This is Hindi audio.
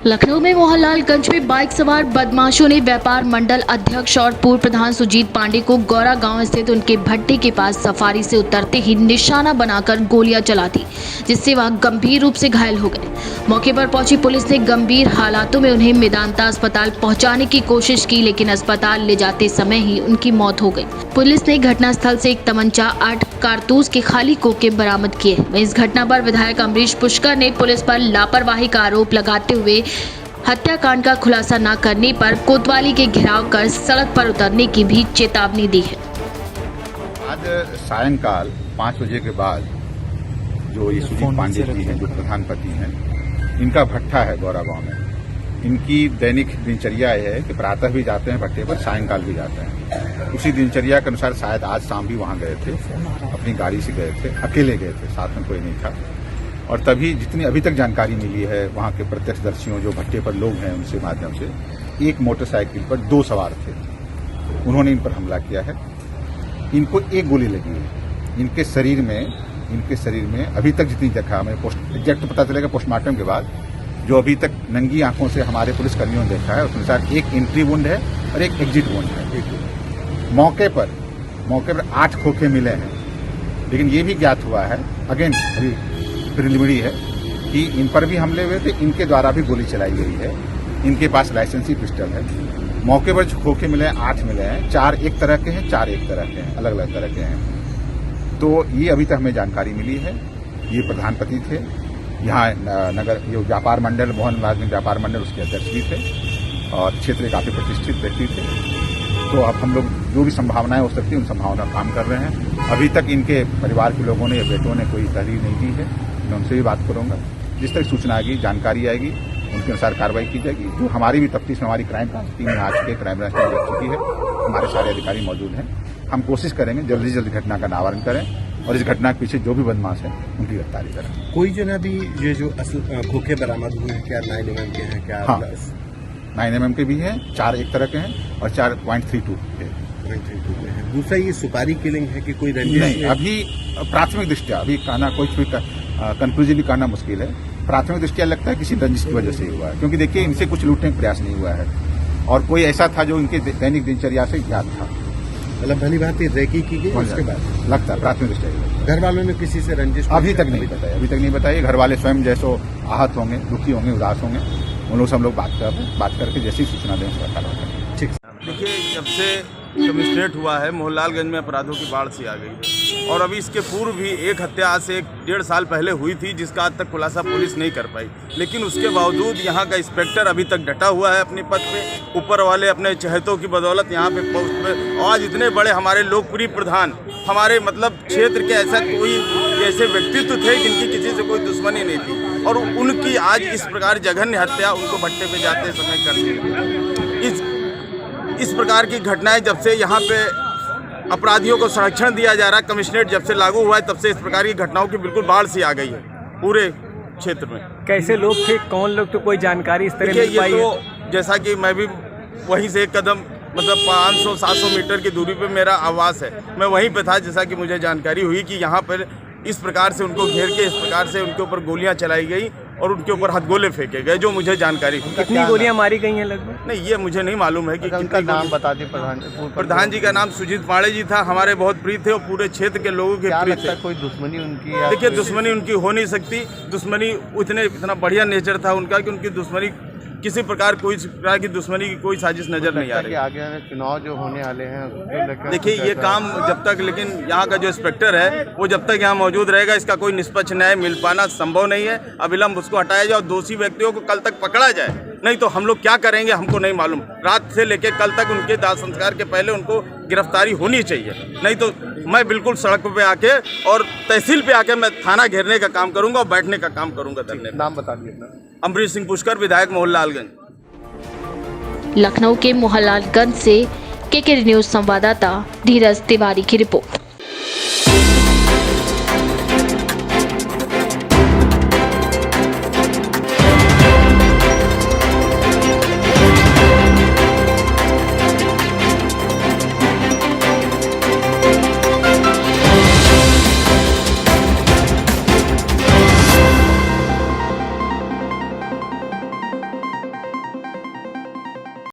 लखनऊ में मोहनलालगंज में बाइक सवार बदमाशों ने व्यापार मंडल अध्यक्ष और पूर्व प्रधान सुजीत पांडे को गौरा गांव स्थित उनके भट्टे के पास सफारी से उतरते ही निशाना बनाकर गोलियां चला दी, जिससे वह गंभीर रूप से घायल हो गए। मौके पर पहुंची पुलिस ने गंभीर हालातों में उन्हें मेदांता अस्पताल पहुंचाने की कोशिश की, लेकिन अस्पताल ले जाते समय ही उनकी मौत हो गई। पुलिस ने घटनास्थल से एक तमंचा, 8 कारतूस के खाली खोखे बरामद किए। इस घटना पर विधायक अमरीश पुष्कर ने पुलिस पर लापरवाही का आरोप लगाते हुए हत्याकांड का खुलासा न करने पर कोतवाली के घेराव कर सड़क पर उतरने की भी चेतावनी दी है। आज सायंकाल 5 बजे के बाद जो ये सुजीत पांडे जी हैं, जो प्रधानपति हैं, इनका भट्ठा है गौरा गांव में। इनकी दैनिक दिनचर्या है कि प्रातः भी जाते हैं भट्टे पर, सायंकाल भी जाते हैं। उसी दिनचर्या के अनुसार शायद आज शाम भी वहां गए थे, अपनी गाड़ी से गए थे, अकेले गए थे, साथ में कोई नहीं था। और तभी जितनी अभी तक जानकारी मिली है वहां के प्रत्यक्षदर्शियों, जो भट्टे पर लोग हैं, उनसे माध्यम से एक मोटरसाइकिल पर 2 सवार थे, उन्होंने इन पर हमला किया है। इनको एक गोली लगी है। इनके शरीर में अभी तक जितनी जगह हमें एग्जैक्ट पता चलेगा पोस्टमार्टम के बाद, जो अभी तक नंगी आंखों से हमारे पुलिसकर्मियों ने देखा है, उस अनुसार एक एंट्री वुंड है और एक एग्जिट वुंड है। मौके पर 8 खोखे मिले हैं, लेकिन ये भी ज्ञात हुआ है, अगेन अभी प्रिलिमिनरी है, कि इन पर भी हमले हुए थे, इनके द्वारा भी गोली चलाई गई है। इनके पास लाइसेंसी पिस्टल है। मौके पर जो खोखे मिले हैं 8 मिले हैं, 4 एक तरह के हैं, 4 एक तरह के हैं, अलग अलग तरह के हैं। तो ये अभी तक हमें जानकारी मिली है। ये प्रधानपति थे यहाँ नगर जो व्यापार मंडल, मोहनलालगंज व्यापार मंडल, उसके अध्यक्ष भी थे और क्षेत्र के काफी प्रतिष्ठित व्यक्ति थे। तो अब हम लोग जो भी संभावनाएं हो सकती है, उन संभावनाओं पर काम कर रहे हैं। अभी तक इनके परिवार के लोगों ने या बेटों ने कोई तहरीर नहीं दी है। मैं उनसे भी बात करूंगा। जिस तरह सूचना आएगी, जानकारी आएगी, उनके अनुसार कार्रवाई की जाएगी। जो हमारी भी तफ्तीश में हमारी क्राइम ब्रांच टीम आ चुकी है, क्राइम ब्रांच टीम लग चुकी है, हमारे सारे अधिकारी मौजूद हैं। हम कोशिश करेंगे जल्दी से जल्दी घटना का निवारण करें और इस घटना के पीछे जो भी बदमाश है उनकी गिरफ्तारी करें। कोई जो है अभी ये जो खोखे बरामद हुए हैं, क्या 9 mm के हैं? क्या? हाँ, 9 mm के भी हैं, 4 एक तरह के हैं और 4 .32 के। दूसरा ये सुपारी किलिंग है कि कोई रंजिश नहीं, अभी प्राथमिक दृष्टया अभी कहना कोई कंक्लूसिवली कहना मुश्किल है। प्राथमिक दृष्टया लगता है किसी रंजिश की वजह से ही हुआ है, क्योंकि देखिए इनसे कुछ लूटने का प्रयास नहीं हुआ है और कोई ऐसा था जो इनके दैनिक दिनचर्या से ज्ञात था। मतलब भली बात रेकी की गई उसके बाद लगता है प्राथमिक दृष्टया। घर वालों ने किसी से रंजिश अभी तक नहीं बताया। घर वाले स्वयं जैसो आहत होंगे, दुखी होंगे, उदास होंगे, उन लोग से हम लोग बात करके जैसी सूचना दें उसका कार्रवाई करें। ठीक। देखिए, जब से कमिश्नरेट हुआ है, मोहनलालगंज में अपराधों की बाढ़ सी आ गई है और अभी इसके पूर्व भी एक हत्या आज से 1-1.5 साल पहले हुई थी, जिसका आज तक खुलासा पुलिस नहीं कर पाई। लेकिन उसके बावजूद यहाँ का इंस्पेक्टर अभी तक डटा हुआ है अपने पद पे, ऊपर वाले अपने चहेतों की बदौलत यहाँ पे पोस्ट पे। आज इतने बड़े हमारे लोकप्रिय प्रधान, हमारे मतलब क्षेत्र के ऐसे व्यक्तित्व थे जिनकी किसी से कोई दुश्मनी नहीं थी, और उनकी आज इस प्रकार जघन्य हत्या उनको भट्टे पे जाते समय कर दी। इस प्रकार की घटनाएं जब से यहाँ पे अपराधियों को संरक्षण दिया जा रहा है, कमिश्नरेट जब से लागू हुआ है, तब से इस प्रकार की घटनाओं की बिल्कुल बाढ़ सी आ गई है पूरे क्षेत्र में। कैसे लोग थे, कौन लोग, तो कोई जानकारी इस तरह मिल पाई है? तो जैसा कि मैं भी वहीं से एक कदम मतलब 500-700 मीटर की दूरी पे मेरा आवास है, मैं वहीं पे था। जैसा कि मुझे जानकारी हुई कि यहाँ पर इस प्रकार से उनको घेर के इस प्रकार से उनके ऊपर गोलियां चलाई गई और उनके ऊपर हथगोले फेंके गए, जो मुझे जानकारी हुई। कितनी गोलियां मारी गई हैं लगभग? नहीं, ये मुझे नहीं मालूम है कि उनका नाम बता दें। प्रधान जी का नाम सुजीत पांडे जी था, हमारे बहुत प्रिय थे और पूरे क्षेत्र के लोगों के प्रिय थे। कोई दुश्मनी उनकी? देखिए, दुश्मनी उनकी हो नहीं सकती। दुश्मनी इतना बढ़िया नेचर था उनका कि उनकी दुश्मनी किसी प्रकार की दुश्मनी की कोई साजिश नजर नहीं आ रही। आगे चुनाव जो होने वाले हैं, देखिए ये काम जब तक, लेकिन यहाँ का जो इंस्पेक्टर है वो जब तक यहाँ मौजूद रहेगा, इसका कोई निष्पक्ष न्याय मिल पाना संभव नहीं है। अविलंब उसको हटाया जाए और दोषी व्यक्तियों को कल तक पकड़ा जाए, नहीं तो हम लोग क्या करेंगे हमको नहीं मालूम। रात से लेकर कल तक उनके दाह संस्कार के पहले उनको गिरफ्तारी होनी चाहिए, नहीं तो मैं बिल्कुल सड़क पे आके और तहसील पे आके मैं थाना घेरने का काम करूंगा और बैठने का काम करूंगा। नाम बता दिए। अमरीश सिंह पुष्कर, विधायक मोहनलालगंज। लखनऊ के मोहनलालगंज से केके न्यूज संवाददाता धीरज तिवारी की रिपोर्ट।